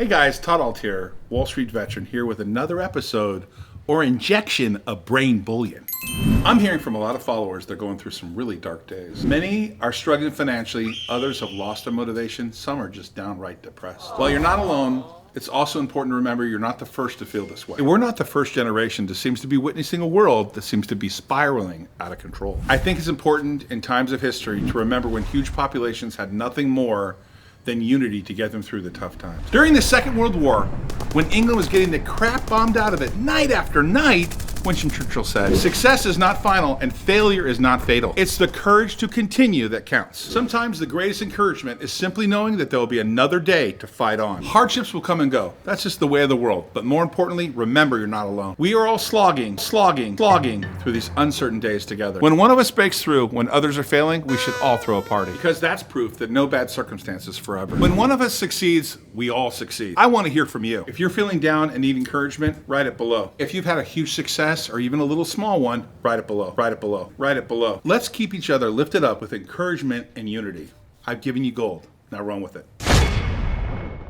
Hey guys, Todd Ault here, Wall Street veteran here with another episode or injection of brain bullion. I'm hearing from a lot of followers they're going through some really dark days. Many are struggling financially, others have lost their motivation, some are just downright depressed. While you're not alone, it's also important to remember you're not the first to feel this way. We're not the first generation that seems to be witnessing a world that seems to be spiraling out of control. I think it's important in times of history to remember when huge populations had nothing more than unity to get them through the tough times. During the Second World War, when England was getting the crap bombed out of it night after night, Winston Churchill said, "Success is not final and failure is not fatal. It's the courage to continue that counts." Sometimes the greatest encouragement is simply knowing that there will be another day to fight on. Hardships will come and go. That's just the way of the world. But more importantly, remember you're not alone. We are all slogging through these uncertain days together. When one of us breaks through, when others are failing, we should all throw a party. Because that's proof that no bad circumstances forever. When one of us succeeds, we all succeed. I want to hear from you. If you're feeling down and need encouragement, write it below. If you've had a huge success or even a little small one, write it below. Write it below. Write it below. Let's keep each other lifted up with encouragement and unity. I've given you gold. Now run with it.